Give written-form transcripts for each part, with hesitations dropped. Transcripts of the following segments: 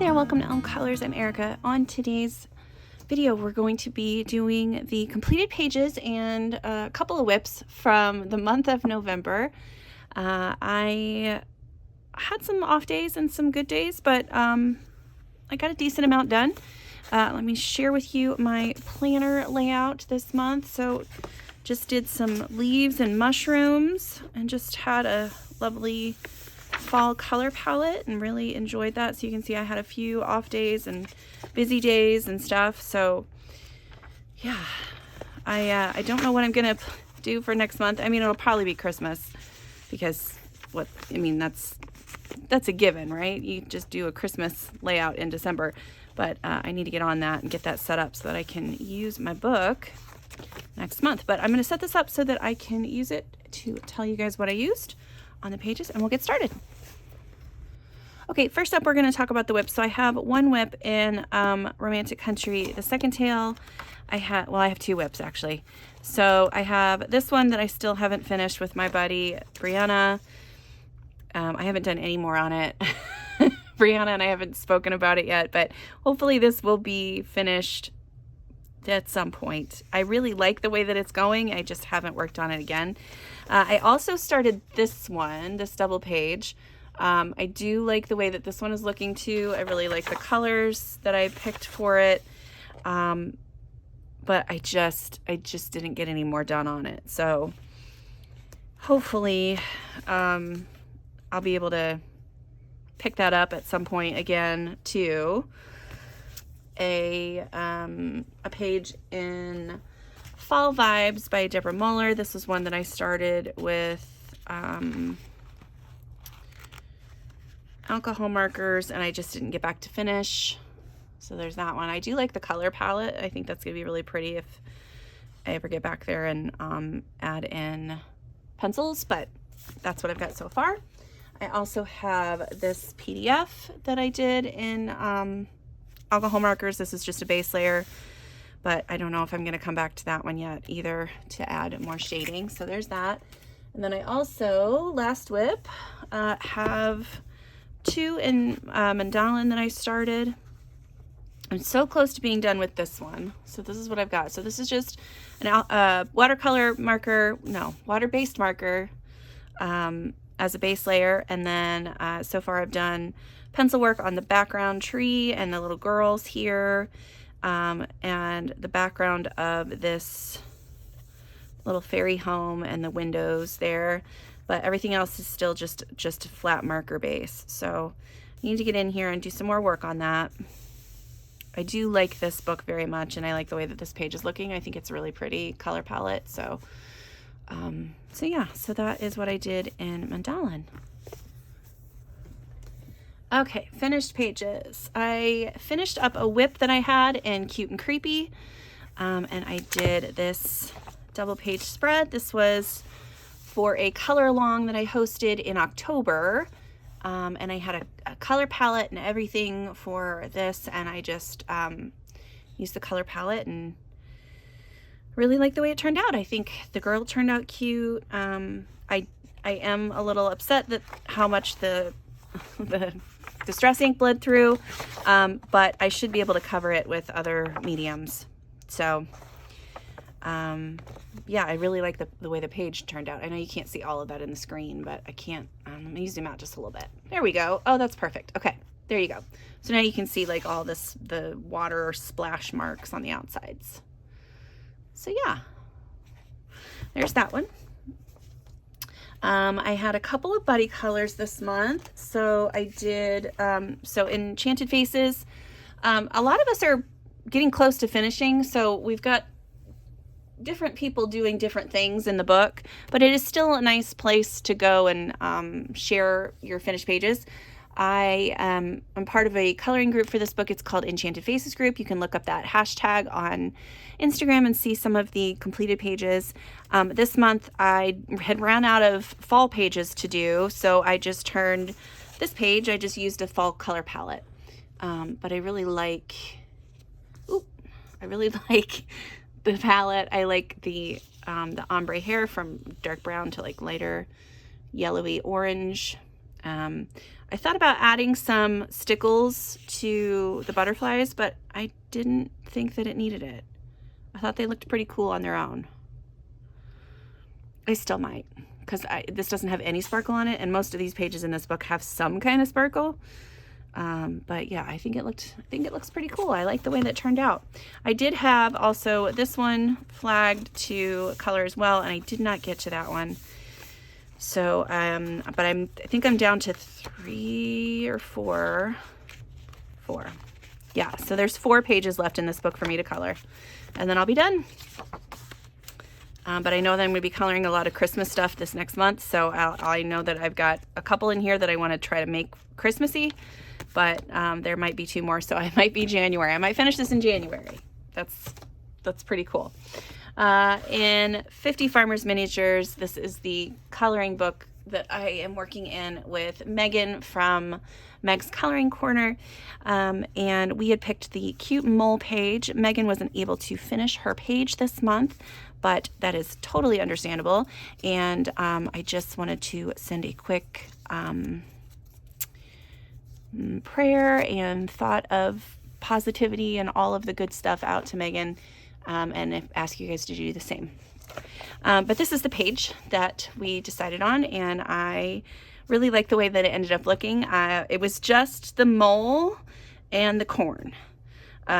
there, welcome to Elm Colors. I'm Erica. On today's video, we're going to be doing the completed pages and a couple of whips from the month of November. I had some off days and some good days, but I got a decent amount done. Let me share with you my planner layout this month. So just did some leaves and mushrooms and just had a lovely fall color palette and really enjoyed that. So you can see I had a few off days and busy days and stuff. So yeah, I don't know what I'm gonna do for next month. I mean, it'll probably be Christmas because that's a given, right? You just do a Christmas layout in December, but I need to get on that and get that set up so that I can use my book next month. But I'm going to set this up so that I can use it to tell you guys what I used on the pages, and we'll get started. Okay, first up, we're going to talk about the whip. So I have one whip in Romantic Country, the second tale. I have two whips actually. So I have this one that I still haven't finished with my buddy Brianna. I haven't done any more on it. Brianna and I haven't spoken about it yet, but hopefully this will be finished at some point. I really like the way that it's going. I just haven't worked on it again. I also started this one, this double page. I do like the way that this one is looking too. I really like the colors that I picked for it. But I just didn't get any more done on it. So hopefully I'll be able to pick that up at some point again too. A page in Fall Vibes by Deborah Muller. This was one that I started with alcohol markers and I just didn't get back to finish. So there's that one. I do like the color palette. I think that's gonna be really pretty if I ever get back there and add in pencils, but that's what I've got so far. I also have this PDF that I did in alcohol markers. This is just a base layer, but I don't know if I'm going to come back to that one yet either to add more shading. So there's that. And then I also, last whip, have two in Mandolin that I started. I'm so close to being done with this one. So this is what I've got. So this is just an watercolor marker, no, water-based marker as a base layer. And then so far I've done pencil work on the background tree and the little girls here, and the background of this little fairy home and the windows there, but everything else is still just a flat marker base. So I need to get in here and do some more work on that. I do like this book very much, and I like the way that this page is looking. I think it's a really pretty color palette. So yeah, so that is what I did in Mandolin. Okay, finished pages. I finished up a whip that I had in Cute and Creepy, and I did this double page spread. This was for a color along that I hosted in October, and I had a color palette and everything for this, and I just used the color palette and really like the way it turned out. I think the girl turned out cute. I am a little upset that how much the distress ink bled through, but I should be able to cover it with other mediums. So yeah, I really like the way the page turned out. I know you can't see all of that in the screen, but I can't. Let me zoom out just a little bit. There we go. Oh, that's perfect. Okay, there you go. So now you can see like all the water splash marks on the outsides. So yeah, there's that one. I had a couple of buddy colors this month. So I did, so Enchanted Faces, a lot of us are getting close to finishing. So we've got different people doing different things in the book, but it is still a nice place to go and share your finished pages. I'm part of a coloring group for this book. It's called Enchanted Faces Group. You can look up that hashtag on Instagram and see some of the completed pages. This month I had ran out of fall pages to do, so I just turned this page. I just used a fall color palette, but I really like the palette. I like the ombre hair from dark brown to like lighter yellowy orange. I thought about adding some stickles to the butterflies, but I didn't think that it needed it. I thought they looked pretty cool on their own. I still might, because this doesn't have any sparkle on it, and most of these pages in this book have some kind of sparkle. But yeah, I think it looks pretty cool. I like the way that turned out. I did have also this one flagged to color as well, and I did not get to that one. So, but I think I'm down to 3 or 4. Yeah, so there's 4 pages left in this book for me to color, and then I'll be done. But I know that I'm going to be coloring a lot of Christmas stuff this next month, so I know that I've got a couple in here that I want to try to make Christmassy, but there might be 2 more, so I might be January. I might finish this in January. That's pretty cool. In 50 Farmers Miniatures, this is the coloring book that I am working in with Megan from Meg's Coloring Corner, and we had picked the cute mole page. Megan wasn't able to finish her page this month, but that is totally understandable, and I just wanted to send a quick prayer and thought of positivity and all of the good stuff out to Megan, and ask you guys to do the same. But this is the page that we decided on, and I really like the way that it ended up looking. It was just the mole and the corn.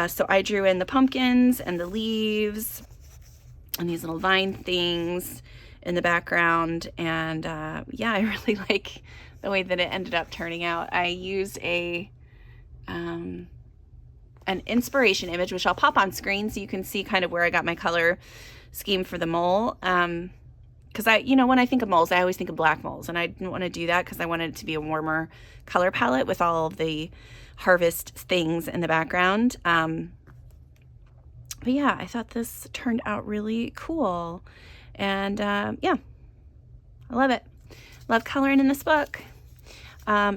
So I drew in the pumpkins and the leaves and these little vine things in the background, and yeah, I really like the way that it ended up turning out. I used an inspiration image, which I'll pop on screen so you can see kind of where I got my color scheme for the mole. Because when I think of moles, I always think of black moles, and I didn't want to do that because I wanted it to be a warmer color palette with all of the harvest things in the background. But yeah, I thought this turned out really cool, and yeah, I love it. Love coloring in this book.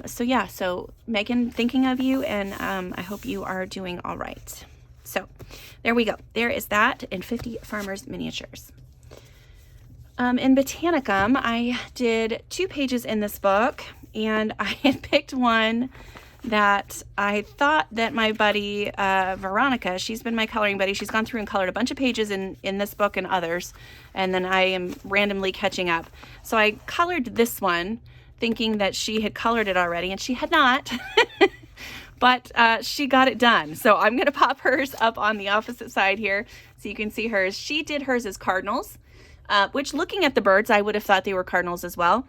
So yeah, so Megan, thinking of you, and I hope you are doing all right. So there we go. There is that in 50 Farmers Miniatures. In Botanicum, I did 2 pages in this book, and I had picked one that I thought that my buddy Veronica, she's been my coloring buddy, she's gone through and colored a bunch of pages in this book and others, and then I am randomly catching up. So I colored this one thinking that she had colored it already, and she had not. But she got it done. So I'm going to pop hers up on the opposite side here so you can see hers. She did hers as cardinals, which, looking at the birds, I would have thought they were cardinals as well.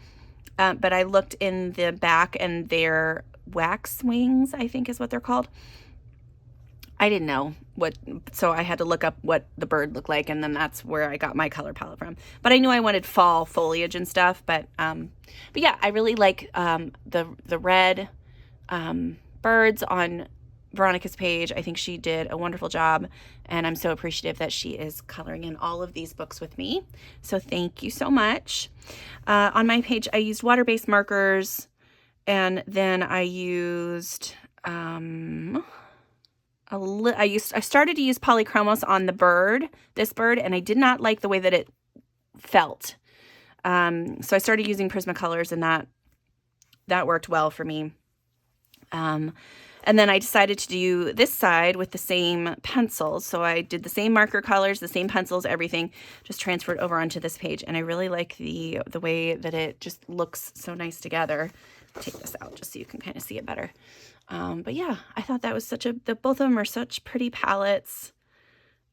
But I looked in the back, and they're wax wings, I think is what they're called. I didn't know so I had to look up what the bird looked like, and then that's where I got my color palette from. But I knew I wanted fall foliage and stuff. But yeah, I really like the red birds on Veronica's page. I think she did a wonderful job, and I'm so appreciative that she is coloring in all of these books with me. So thank you so much. On my page, I used water-based markers, and then I used I started to use polychromos on this bird, and I did not like the way that it felt. So I started using Prismacolors, and that worked well for me. And then I decided to do this side with the same pencils. So I did the same marker colors, the same pencils, everything, just transferred over onto this page. And I really like the way that it just looks so nice together. I'll take this out just so you can kind of see it better. But yeah, I thought that was both of them are such pretty palettes.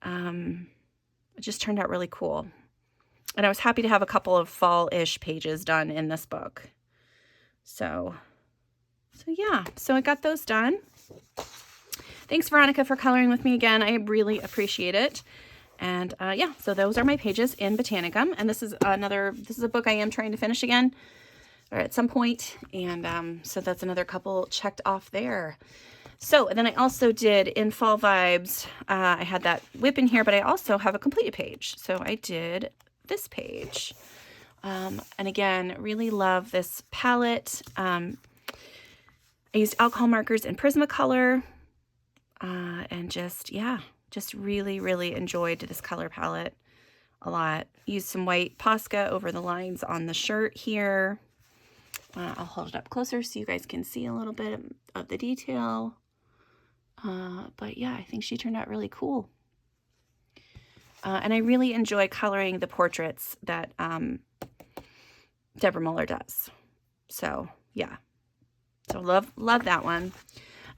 It just turned out really cool. And I was happy to have a couple of fall-ish pages done in this book. So yeah, so I got those done. Thanks, Veronica, for coloring with me again. I really appreciate it. And yeah, so those are my pages in Botanicum. And this is a book I am trying to finish again, or at some point. And so that's another couple checked off there. So, and then I also did in Fall Vibes, I had that whip in here, but I also have a completed page. So I did this page. And again, really love this palette. I used alcohol markers in Prismacolor, and just really, really enjoyed this color palette a lot. Used some white Posca over the lines on the shirt here, I'll hold it up closer so you guys can see a little bit of the detail. But yeah, I think she turned out really cool. And I really enjoy coloring the portraits that Deborah Muller does. So yeah, so love that one.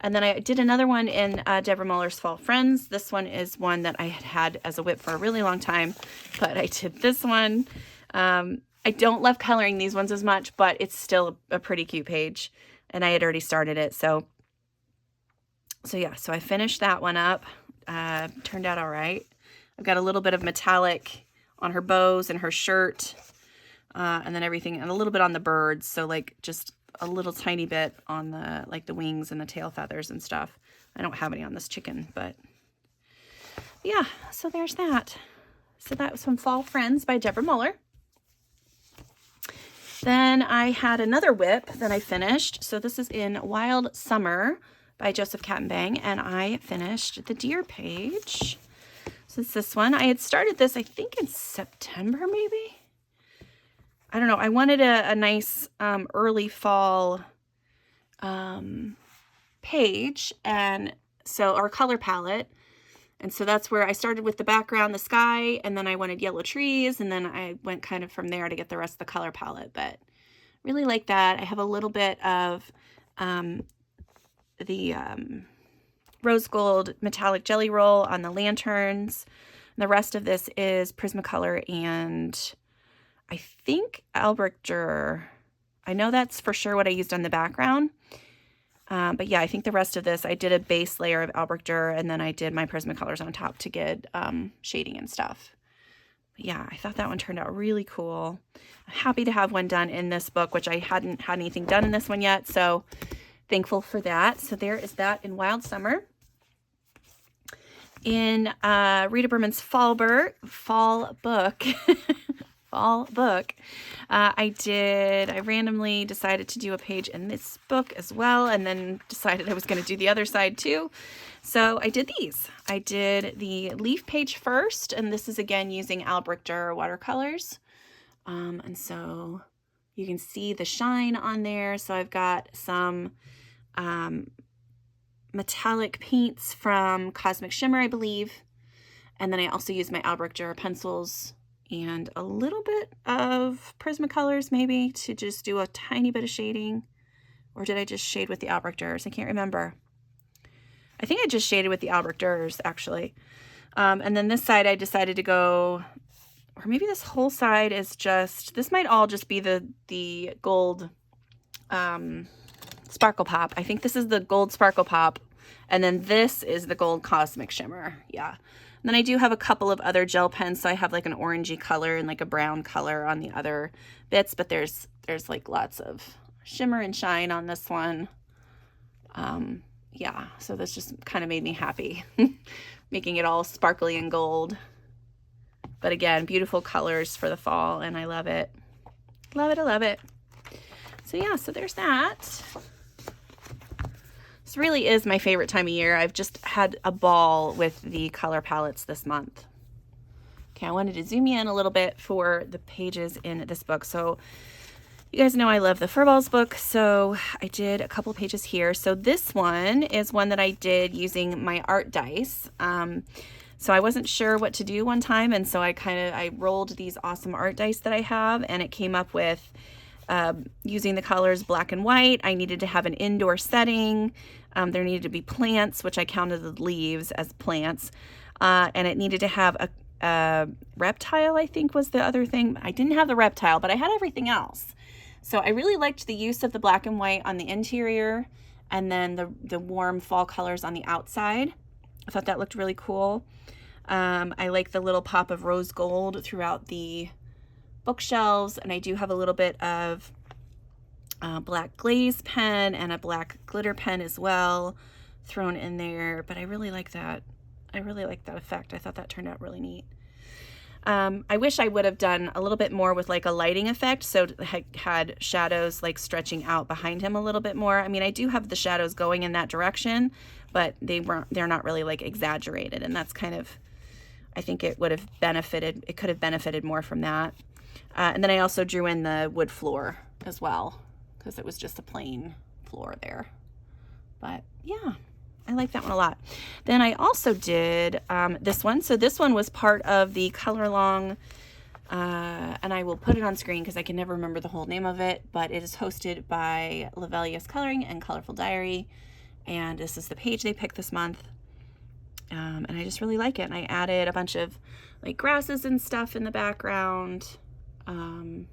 And then I did another one in Deborah Muller's Fall Friends. This one is one that I had as a whip for a really long time, but I did this one. I don't love coloring these ones as much, but it's still a pretty cute page, and I had already started it. So yeah, so I finished that one up. Turned out all right. I've got a little bit of metallic on her bows and her shirt, and then everything, and a little bit on the birds. So like just a little tiny bit on the, like the wings and the tail feathers and stuff. I don't have any on this chicken, but yeah, so there's that. So that was from Fall Friends by Deborah Muller. Then I had another whip that I finished. So this is in Wild Summer by Joseph Kattenbang, and I finished the deer page. So it's this one. I had started this, I think in September maybe. I don't know. I wanted a nice early fall page, and so our color palette. And so that's where I started with the background, the sky, and then I wanted yellow trees, and then I went kind of from there to get the rest of the color palette. But really like that. I have a little bit of the rose gold metallic jelly roll on the lanterns. And the rest of this is Prismacolor and I think Albrecht. I know that's for sure what I used on the background. But yeah, I think the rest of this, I did a base layer of Albrecht, and then I did my Prismacolors on top to get shading and stuff. But yeah, I thought that one turned out really cool. I'm happy to have one done in this book, which I hadn't had anything done in this one yet, so thankful for that. So there is that in Wild Summer. In Rita Berman's fall book, I randomly decided to do a page in this book as well, and then decided I was going to do the other side too. So I did these. I did the leaf page first, and this is again using Albrecht watercolors. And so you can see the shine on there. So I've got some metallic paints from Cosmic Shimmer, I believe. And then I also used my Albrecht pencils and a little bit of Prismacolors maybe to just do a tiny bit of shading. Or did I just shade with the Albrechters? I can't remember. I think I just shaded with the Albrechters actually. And then this side I decided to go, or maybe this whole side is just, this might all just be the gold Sparkle Pop. I think this is the gold Sparkle Pop. And then this is the gold Cosmic Shimmer. Yeah. And then I do have a couple of other gel pens. So I have like an orangey color and like a brown color on the other bits, but there's like lots of shimmer and shine on this one. Yeah, so this just kind of made me happy, making it all sparkly and gold. But again, beautiful colors for the fall, and I love it. Love it, I love it. So yeah, so there's that. This really is my favorite time of year. I've just had a ball with the color palettes this month. Okay, I wanted to zoom in a little bit for the pages in this book. So you guys know I love the Furballs book, so I did a couple pages here. So this one is one that I did using my art dice. So I wasn't sure what to do one time, and so I rolled these awesome art dice that I have, and it came up with using the colors black and white. I needed to have an indoor setting. There needed to be plants, which I counted the leaves as plants, and it needed to have a reptile, I think was the other thing. I didn't have the reptile, but I had everything else. So I really liked the use of the black and white on the interior, and then the warm fall colors on the outside. I thought that looked really cool. I like the little pop of rose gold throughout the bookshelves, and I do have a little bit of black glaze pen and a black glitter pen as well thrown in there, but I really like that. I really like that effect. I thought that turned out really neat. I wish I would have done a little bit more with like a lighting effect, so I had shadows like stretching out behind him a little bit more. I mean, I do have the shadows going in that direction, but they're not really like exaggerated, and that's kind of, I think it could have benefited more from that. And then I also drew in the wood floor as well, because it was just a plain floor there. But yeah, I like that one a lot. Then I also did this one. So this one was part of the Color Along, and I will put it on screen because I can never remember the whole name of it, but it is hosted by Lavelia's Coloring and Colorful Diary, and this is the page they picked this month. And I just really like it. And I added a bunch of like grasses and stuff in the background. And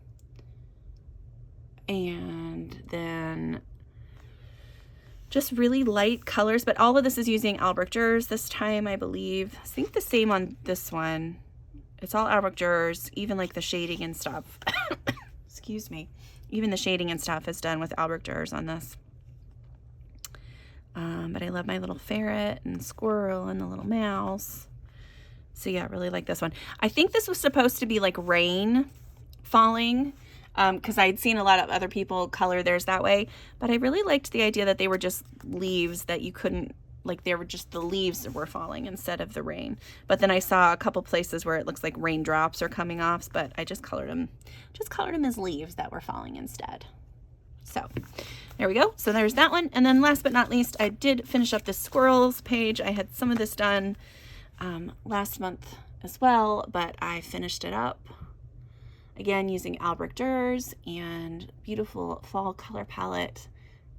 then just really light colors, but all of this is using Albrecht Dürer this time, I believe. I think the same on this one. It's all Albrecht Dürer, even like the shading and stuff. Excuse me. Even the shading and stuff is done with Albrecht Dürer on this. But I love my little ferret and squirrel and the little mouse. So yeah, I really like this one. I think this was supposed to be like rain falling, because I'd seen a lot of other people color theirs that way, but I really liked the idea that they were just leaves that you couldn't, like they were just the leaves that were falling instead of the rain. But then I saw a couple places where it looks like raindrops are coming off, but I just colored them as leaves that were falling instead. So there we go. So there's that one. And then last but not least, I did finish up this squirrels page. I had some of this done last month as well, but I finished it up again using Albrecht Dürer and beautiful fall color palette.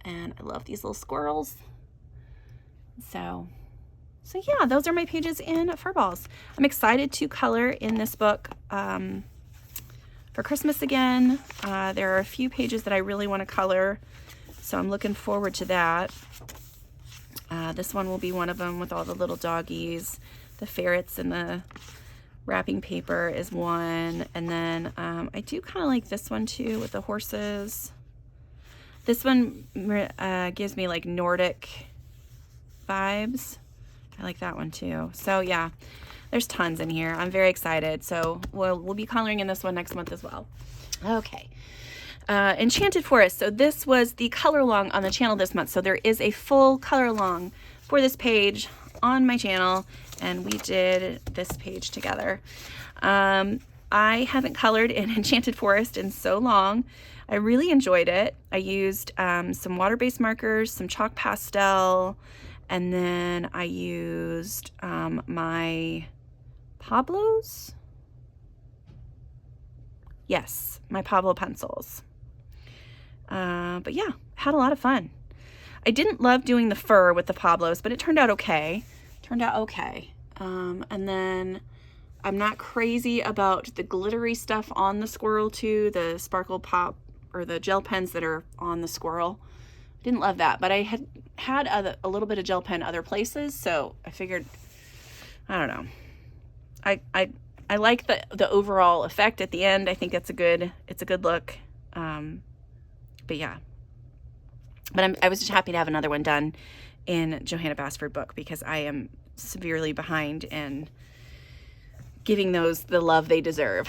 And I love these little squirrels. So yeah, those are my pages in Furballs. I'm excited to color in this book for Christmas again. There are a few pages that I really want to color, so I'm looking forward to that. This one will be one of them with all the little doggies. The ferrets and the wrapping paper is one. And then I do kind of like this one too with the horses. This one gives me like Nordic vibes. I like that one too. So yeah, there's tons in here. I'm very excited. So we'll be coloring in this one next month as well. Okay. Enchanted Forest. So this was the color along on the channel this month. So there is a full color along for this page on my channel, and we did this page together. I haven't colored in Enchanted Forest in so long. I really enjoyed it. I used some water-based markers, some chalk pastel, and then I used my Pablos. Yes, my Pablo pencils. But yeah, had a lot of fun. I didn't love doing the fur with the Pablos, but it turned out okay. And then I'm not crazy about the glittery stuff on the squirrel too, the sparkle pop or the gel pens that are on the squirrel. Didn't love that, but I had a little bit of gel pen other places, so I figured, I don't know. I like the overall effect at the end. I think it's a good look. But yeah. But I was just happy to have another one done in Johanna Basford book, because I am severely behind in giving those the love they deserve.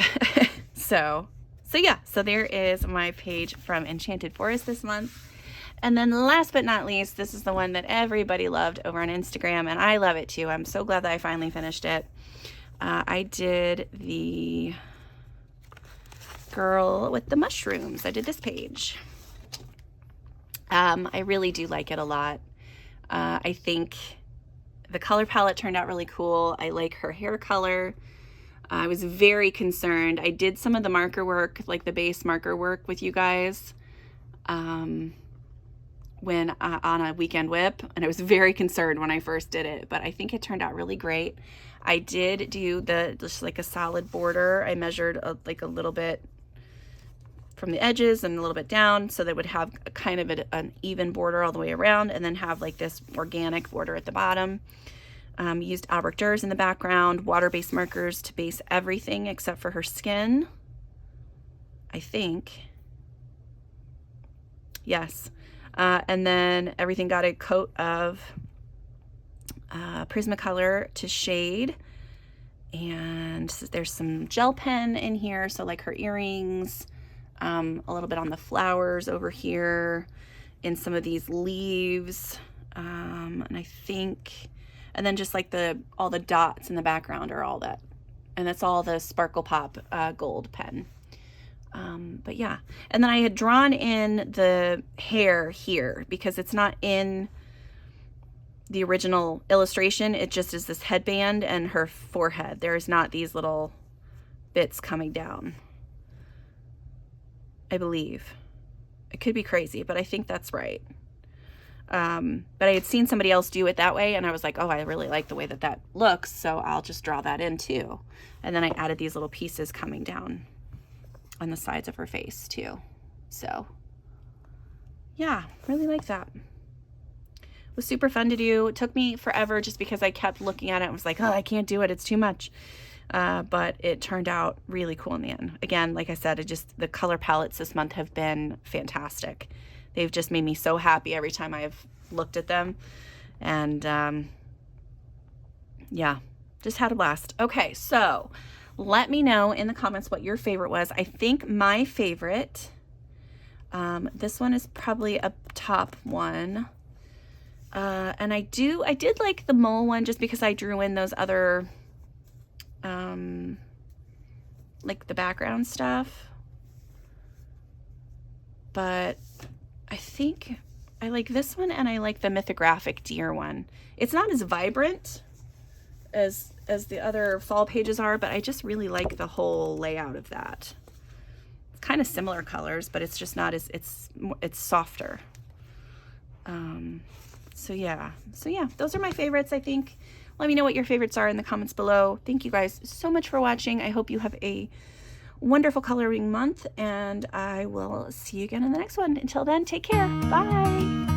So yeah, so there is my page from Enchanted Forest this month. And then last but not least, this is the one that everybody loved over on Instagram, and I love it too. I'm so glad that I finally finished it. I did the girl with the mushrooms. I did this page. I really do like it a lot. I think the color palette turned out really cool. I like her hair color. I was very concerned. I did some of the marker work, like the base marker work with you guys, when on a weekend whip, and I was very concerned when I first did it, but I think it turned out really great. I did do just like a solid border. I measured like a little bit from the edges and a little bit down, so they would have a kind of an even border all the way around, and then have like this organic border at the bottom. Used Albrecht Dürer in the background, water-based markers to base everything except for her skin, I think. Yes. And then everything got a coat of Prismacolor to shade. And there's some gel pen in here, so like her earrings, a little bit on the flowers over here, in some of these leaves, and I think, and then just like all the dots in the background are all that, and that's all the Sparkle Pop gold pen. But yeah, and then I had drawn in the hair here because it's not in the original illustration. It just is this headband and her forehead. There's not these little bits coming down, I believe. It could be crazy, but I think that's right. But I had seen somebody else do it that way, and I was like, oh, I really like the way that that looks, so I'll just draw that in too. And then I added these little pieces coming down on the sides of her face too. So yeah, really like that. It was super fun to do. It took me forever just because I kept looking at it and was like, oh, I can't do it, it's too much. But it turned out really cool in the end. Again, like I said, the color palettes this month have been fantastic. They've just made me so happy every time I've looked at them. And yeah, just had a blast. Okay, so let me know in the comments what your favorite was. I think my favorite, this one is probably a top one. And I did like the mole one just because I drew in those other, like the background stuff. But I think I like this one, and I like the mythographic deer one. It's not as vibrant as the other fall pages are, but I just really like the whole layout of that. It's kind of similar colors, but it's just not as, it's softer. So yeah, those are my favorites, I think. Let me know what your favorites are in the comments below. Thank you guys so much for watching. I hope you have a wonderful coloring month, and I will see you again in the next one. Until then, take care. Bye.